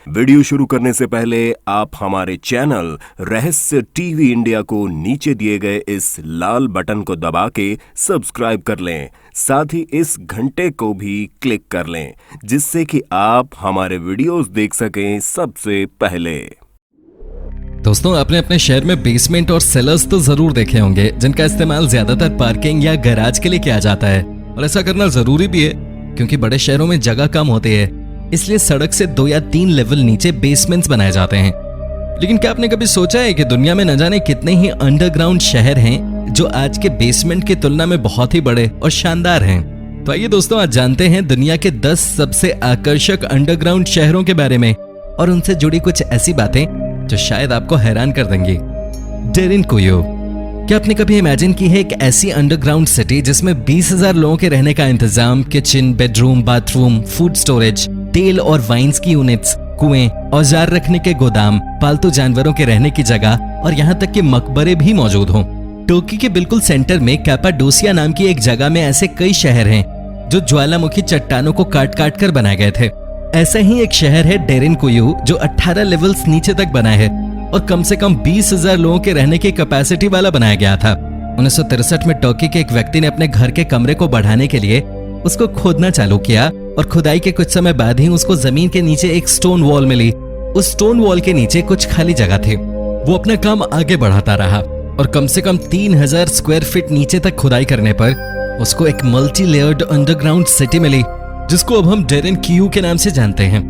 Video शुरू करने से पहले आप हमारे चैनल रहस्य टीवी इंडिया को नीचे दिए गए इस लाल बटन को दबा के सब्सक्राइब कर लें। साथ ही इस घंटे को भी क्लिक कर लें जिससे कि आप हमारे वीडियोस देख सकें सबसे पहले। दोस्तों, आपने अपने शहर में बेसमेंट और सेलर्स तो जरूर देखे होंगे जिनका इस्तेमाल ज्यादातर पार्किंग या गैराज के लिए किया जाता है। और ऐसा करना जरूरी भी है क्योंकि बड़े शहरों में जगह कम होती है, इसलिए सड़क से 2 या 3 लेवल नीचे बेसमेंट्स बनाए जाते हैं। लेकिन क्या आपने कभी सोचा है कि दुनिया में न जाने कितने ही अंडरग्राउंड शहर हैं जो आज के बेसमेंट की तुलना में बहुत ही बड़े और शानदार हैं। तो आइए दोस्तों, आज जानते हैं दुनिया के 10 सबसे आकर्षक अंडरग्राउंड शहरों के बारे में और उनसे जुड़ी कुछ ऐसी बातें जो शायद आपको हैरान कर देंगी। डेरिनकुयू। क्या आपने कभी इमेजिन की है एक ऐसी अंडरग्राउंड सिटी जिसमें 20,000 लोगों के रहने का इंतजाम, kitchen, bedroom, bathroom, food storage, तेल और वाइन्स की यूनिट्स, कुएं, औजार रखने के गोदाम, पालतू जानवरों के रहने की जगह और यहाँ तक कि मकबरे भी मौजूद हों। टर्की के बिल्कुल सेंटर में कैपाडोसिया नाम की एक जगह में ऐसे कई शहर हैं जो ज्वालामुखी चट्टानों को काट काट कर बनाए गए थे। ऐसा ही एक शहर है डेरिनकुयू जो 18 लेवल्स नीचे तक बना है और कम से कम 20,000 लोगों के रहने की कैपेसिटी वाला बनाया गया था। 1963 में टर्की के एक व्यक्ति ने अपने घर के कमरे को बढ़ाने के लिए उसको खोदना चालू किया और खुदाई के कुछ समय बाद ही उसको जमीन के नीचे एक स्टोन वॉल मिली। उस स्टोन वॉल के नीचे कुछ खाली जगह थी। वो अपना काम आगे बढ़ाता रहा और कम से कम 3,000 स्क्वायर फीट नीचे तक खुदाई करने पर उसको एक मल्टी लेयर्ड अंडरग्राउंड सिटी मिली जिसको अब हम डेरिनकुयू के नाम से जानते हैं।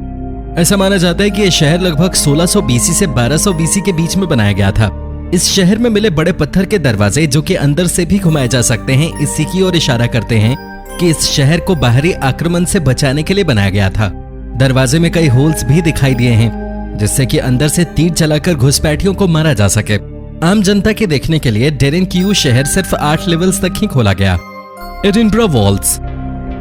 ऐसा माना जाता है कि यह शहर लगभग 1600 बीसी से 1200 बीसी के बीच में बनाया गया था। इस शहर में मिले बड़े पत्थर के दरवाजे जो कि अंदर से भी घुमाए जा सकते हैं, इसी की ओर इशारा करते हैं कि इस शहर को बाहरी आक्रमण से बचाने के लिए बनाया गया था। दरवाजे में कई होल्स भी दिखाई दिए हैं जिससे कि अंदर से तीर चलाकर घुसपैठियों को मारा जा सके। आम जनता के देखने के लिए डेरिनकुयू शहर सिर्फ 8 लेवल्स तक ही खोला गया। Edinburgh walls.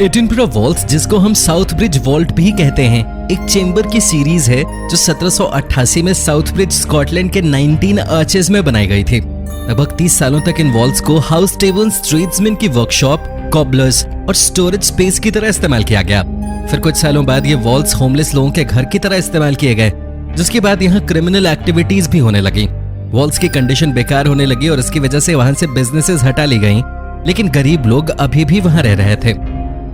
एडिनबरा वॉल्स, जिसको हम साउथ ब्रिज वॉल्ट भी कहते हैं, एक चेंबर की सीरीज है जो 1788 में साउथ ब्रिज स्कॉटलैंड के 19 आर्चेस में बनाई गई थी। लगभग 30 सालों तक इन वॉल्स को हाउस टेबल्स, ट्रेड्समैन की वर्कशॉप, कॉबलर्स और स्टोरेज स्पेस की तरह इस्तेमाल किया गया। फिर कुछ सालों बाद ये वॉल्स होमलेस लोगों के घर की तरह इस्तेमाल किए गए, जिसके बाद यहाँ क्रिमिनल एक्टिविटीज भी होने लगी। वॉल्स की कंडीशन बेकार होने लगी और इसकी वजह से वहां से बिजनेसेस हटा ली गई, लेकिन गरीब लोग अभी भी वहां रह रहे थे।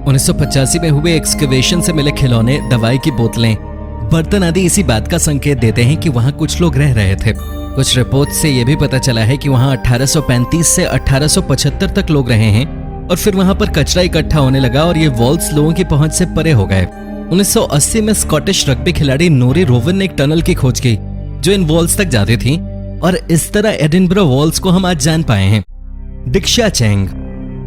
1985 में हुए एक्सकवेशन से मिले खिलौने, दवाई की बोतलें, बर्तन आदि इसी बात का संकेत देते हैं कि वहां कुछ लोग रह रहे थे। कुछ रिपोर्ट से यह भी पता चला है कि वहां 1835 से 1875 तक लोग रहे हैं और फिर वहां पर कचरा इकट्ठा होने लगा और ये वॉल्स लोगों की पहुंच से परे हो गए। 1980 में स्कॉटिश रग्बी खिलाड़ी नोरी रोवन ने एक टनल की खोज की जो इन वॉल्स तक जाती थी और इस तरह एडिनबरा वॉल्स को हम आज जान पाए हैं। डिक्शियाचेंग।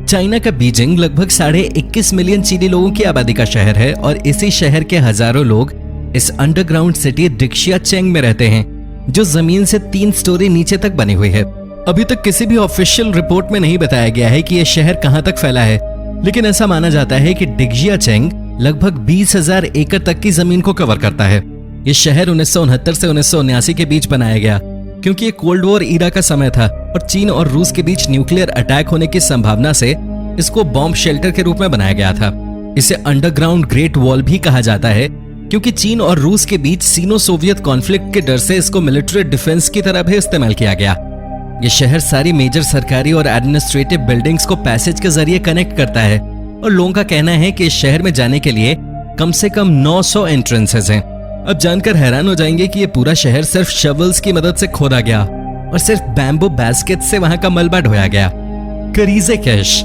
चाइना का बीजिंग लगभग 21.5 मिलियन चीनी लोगों की आबादी का शहर है और इसी शहर के हजारों लोग इस अंडरग्राउंड सिटी डिक्शियाचेंग में रहते हैं जो जमीन से 3 स्टोरी नीचे तक बनी हुई है। अभी तक किसी भी ऑफिशियल रिपोर्ट में नहीं बताया गया है कि यह शहर कहां तक फैला है, लेकिन ऐसा माना जाता है कि डिक्शियाचेंग लगभग 20,000 एकड़ तक की जमीन को कवर करता है। यह शहर 1969 से 1979 के बीच बनाया गया क्योंकि ये कोल्ड वॉर ईरा का समय था और चीन और रूस के बीच न्यूक्लियर अटैक होने की संभावना से इसको बॉम्ब शेल्टर के रूप में बनाया गया था। इसे अंडरग्राउंड ग्रेट वॉल भी कहा जाता है क्योंकि चीन और रूस के बीच सीनो सोवियत कॉन्फ्लिक्ट के डर से इसको मिलिट्री डिफेंस की तरह भी इस्तेमाल किया गया। ये शहर सारी मेजर सरकारी और एडमिनिस्ट्रेटिव बिल्डिंग्स को पैसेज के जरिए कनेक्ट करता है और लोगों का कहना है कि इस शहर में जाने के लिए कम से कम 900 एंट्रेंसेस हैं। अब जानकर हैरान हो जाएंगे कि ये पूरा शहर सिर्फ शवल्स की मदद से खोदा गया और सिर्फ बैम्बू बास्केट से वहां का मलबा ढोया गया। करीज़ेकेश।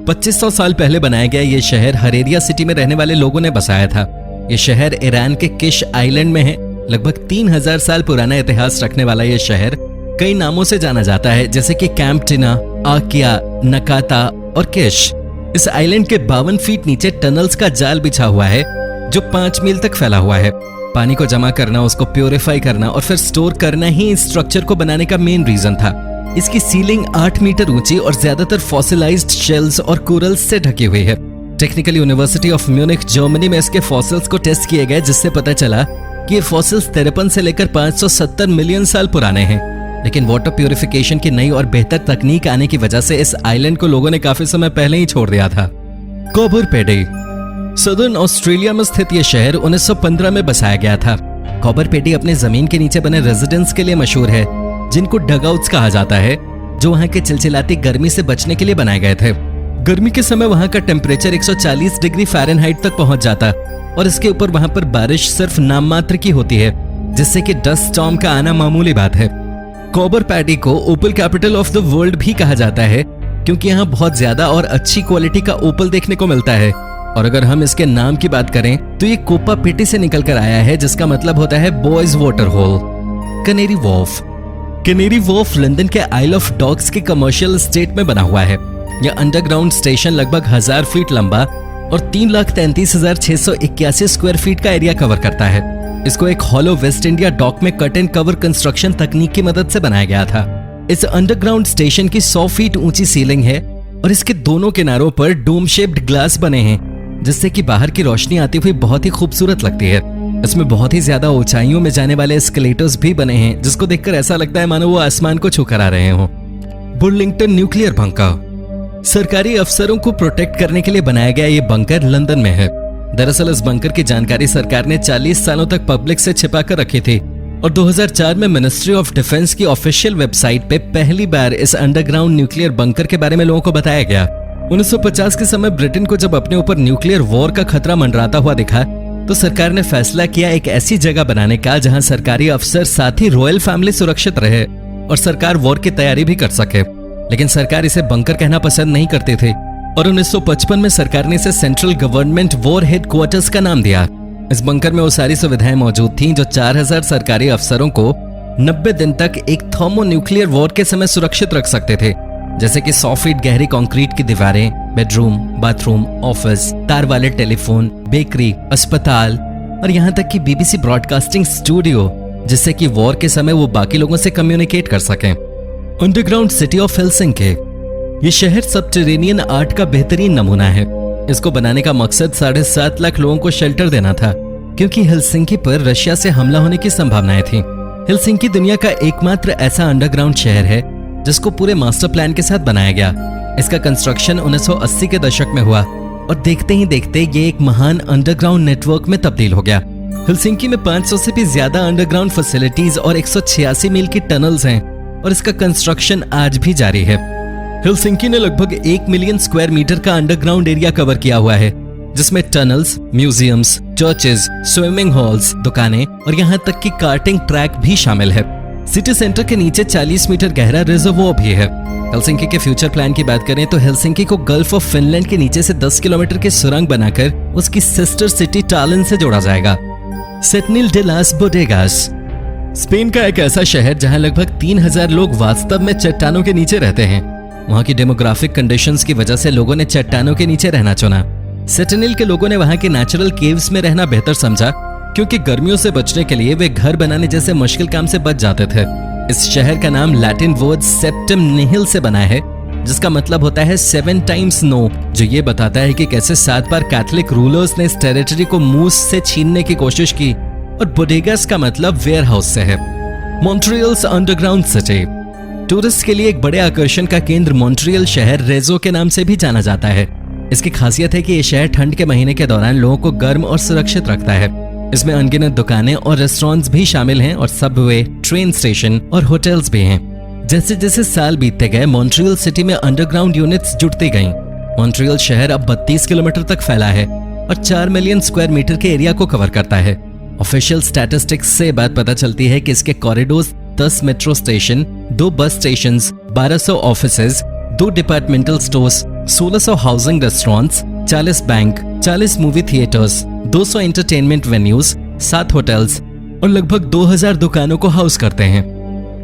2500 साल पहले बनाया गया ये शहर हरेरिया सिटी में रहने वाले लोगों ने बसाया था। ये शहर ईरान के किश आइलैंड में है। लगभग 3000 साल पुराना इतिहास रखने वाला ये शहर कई नामों से जाना जाता है, जैसे कि कैंप टिना, आकिया, नकाता और किश। इस आइलैंड के 52 फीट नीचे टनल्स का जाल बिछा हुआ है जो 5 मील तक फैला हुआ है। पानी को जमा करना, उसको प्योरीफाई करना और फिर स्टोर करना ही इस स्ट्रक्चर को बनाने का मेन रीजन था। इसकी सीलिंग 8 मीटर ऊंची और ज्यादातर फॉसिलाइज्ड शेल्स और कोरल्स से ढकी हुई है। Technical university of Munich Germany में इसके फॉसिल्स को टेस्ट किए गए, जिससे पता चला कि ये फॉसिल्स 53 से लेकर 570 मिलियन साल पुराने हैं। लेकिन वाटर प्यूरिफिकेशन की नई और बेहतर तकनीक आने की वजह से इस आइलैंड को लोगों ने काफी समय पहले ही छोड़ दिया था। कोबुर पेडे। सदर्न ऑस्ट्रेलिया में स्थित यह शहर 1915 में बसाया गया था। कॉपर पेटी अपने जमीन के नीचे बने रेजिडेंस के लिए मशहूर है, जिनको डगआउट्स कहा जाता है, जो वहां के चिलचिलाती गर्मी से बचने के लिए बनाए गए थे। गर्मी के समय वहां का टेम्परेचर 140 डिग्री फ़ारेनहाइट तक पहुंच जाता और इसके ऊपर वहां पर बारिश सिर्फ नाम मात्र की होती है, जिससे कि डस्ट स्टॉर्म का आना मामूली बात है। कॉपर पैडी को ओपल कैपिटल ऑफ द वर्ल्ड भी कहा जाता है, क्योंकि यहाँ बहुत ज्यादा और अच्छी क्वालिटी का ओपल देखने को मिलता है। और अगर हम इसके नाम की बात करें तो ये कोपा पेटी से निकल कर आया है, जिसका मतलब होता है boys water hole. Canary Wharf. Canary Wharf London के आइल ऑफ डॉग्स के कमर्शियल एस्टेट में बना हुआ है। यह अंडरग्राउंड स्टेशन लगभग 1000 फीट लंबा और 3,33,681 स्क्वायर फीट का एरिया कवर करता है। इसको एक हॉलो वेस्ट इंडिया डॉक में कट एंड कवर कंस्ट्रक्शन तकनीक की मदद से बनाया गया था। इस अंडरग्राउंड स्टेशन की 100 फीट ऊंची सीलिंग है और इसके दोनों किनारों पर डोम शेप्ड ग्लास बने हैं, जिससे कि बाहर की रोशनी आती हुई बहुत ही खूबसूरत लगती है। इसमें बहुत ही ज्यादा ऊंचाइयों में जाने वाले एस्केलेटर्स भी बने हैं, जिसको देखकर ऐसा लगता है मानो वो आसमान को छूकर आ रहे हों। बुर्लिंगटन न्यूक्लियर बंकर। सरकारी अफसरों को प्रोटेक्ट करने के लिए बनाया गया ये बंकर लंदन में है। दरअसल इस बंकर की जानकारी सरकार ने 40 सालों तक पब्लिक से छिपा कर रखी थी और 2004 में मिनिस्ट्री ऑफ डिफेंस की ऑफिशियल वेबसाइट पे पहली बार इस अंडरग्राउंड न्यूक्लियर बंकर के बारे में लोगों को बताया गया। 1950 के समय ब्रिटेन को जब अपने ऊपर न्यूक्लियर वॉर का खतरा मंडराता हुआ दिखा तो सरकार ने फैसला किया एक ऐसी जगह बनाने का जहां सरकारी अफसर साथ ही रॉयल फैमिली सुरक्षित रहे और सरकार वॉर की तैयारी भी कर सके। लेकिन सरकार इसे बंकर कहना पसंद नहीं करते थे और 1955 में सरकार ने इसे सेंट्रल गवर्नमेंट वॉर हेडक्वार्टर्स का नाम दिया। इस बंकर में वो सारी सुविधाएं मौजूद थीं जो 4000 सरकारी अफसरों को 90 दिन तक एक थर्मोन्यूक्लियर वॉर के समय सुरक्षित रख सकते थे, जैसे कि 100 फीट गहरी कंक्रीट की दीवारें, बेडरूम, बाथरूम, ऑफिस, तार वाले टेलीफोन, बेकरी, अस्पताल और यहाँ तक कि BBC ब्रॉडकास्टिंग स्टूडियो, जिससे कि वॉर के समय वो बाकी लोगों से कम्युनिकेट कर सकें। Underground city of Helsinki. ये शहर सबटेरेनियन आर्ट का बेहतरीन नमूना है। इसको बनाने का मकसद 7.5 लाख लोगों को शेल्टर देना था, क्योंकि हेलसिंकी पर रशिया से हमला होने की संभावनाएं थी। हेलसिंकी दुनिया का एकमात्र ऐसा अंडरग्राउंड शहर है जिसको पूरे मास्टर प्लान के साथ बनाया गया। इसका कंस्ट्रक्शन 1980 के दशक में हुआ और देखते ही देखते ये एक महान अंडरग्राउंड नेटवर्क में तब्दील हो गया। हेलसिंकी में 500 से भी ज्यादा अंडरग्राउंड फैसिलिटीज और 186 मील की टनल्स हैं और इसका कंस्ट्रक्शन आज भी जारी है। हेलसिंकी ने लगभग 1 मिलियन स्क्वायर मीटर का अंडरग्राउंड एरिया कवर किया हुआ है, जिसमें tunnels, museums, churches, swimming halls, दुकानें और यहाँ तक कि कार्टिंग ट्रैक भी शामिल है। सिटी सेंटर के नीचे 40 मीटर गहरा रिजर्वोयर भी है। हेलसिंकी के फ्यूचर प्लान की बात करें तो हेलसिंकी को गल्फ ऑफ फिनलैंड के नीचे से 10 किलोमीटर की सुरंग बनाकर उसकी सिस्टर सिटी टालिन से जोड़ा जाएगा। सेटनिल डे लास बोडेगास। स्पेन का एक ऐसा शहर जहां लगभग 3000 लोग वास्तव में चट्टानों के नीचे रहते हैं। वहां की डेमोग्राफिक कंडीशंस की वजह से लोगों ने चट्टानों के नीचे रहना चुना। सेटनिल के लोगों ने वहां के नेचुरल केव्स में रहना बेहतर समझा, क्योंकि गर्मियों से बचने के लिए वे घर बनाने जैसे मुश्किल काम से बच जाते थे। इस शहर का नाम लैटिन वर्ड सेप्टम निहिल से बना है, जिसका मतलब होता है 7 टाइम्स नो, जो ये बताता है कि कैसे 7 बार कैथोलिक रूलर्स ने इस टेरिटरी को मूस से छीनने की कोशिश की। और बोडेगास का मतलब वेयर हाउस से है। मॉन्ट्रियल्स अंडरग्राउंड सिटी। टूरिस्ट के लिए एक बड़े आकर्षण का केंद्र मॉन्ट्रियल शहर रेजो के नाम से भी जाना जाता है। इसकी खासियत है कि ये शहर ठंड के महीने के दौरान लोगों को गर्म और सुरक्षित रखता है। इसमें अनगिनत दुकानें और रेस्टोरेंट्स भी शामिल हैं और सबवे, ट्रेन स्टेशन और होटल्स भी हैं। जैसे जैसे साल बीतते गए मॉन्ट्रियल सिटी में अंडरग्राउंड यूनिट्स जुड़ती गईं। मॉन्ट्रियल शहर अब 32 किलोमीटर तक फैला है और 4 मिलियन स्क्वायर मीटर के एरिया को कवर करता है। ऑफिशियल स्टैटिस्टिक्स से बात पता चलती है कि इसके corridors 10 metro station, 2 bus station, 1200 offices, 2 departmental stores, 1600 housing restaurants, 40 bank, 40 movie theatres, 200 entertainment venues, 7 hotels और लगभग 2000 दुकानों को हाउस करते हैं।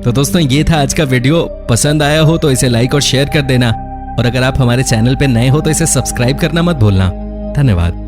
तो दोस्तों, ये था आज का वीडियो। पसंद आया हो तो इसे लाइक और शेयर कर देना और अगर आप हमारे चैनल पे नए हो तो इसे सब्सक्राइब करना मत भूलना। धन्यवाद।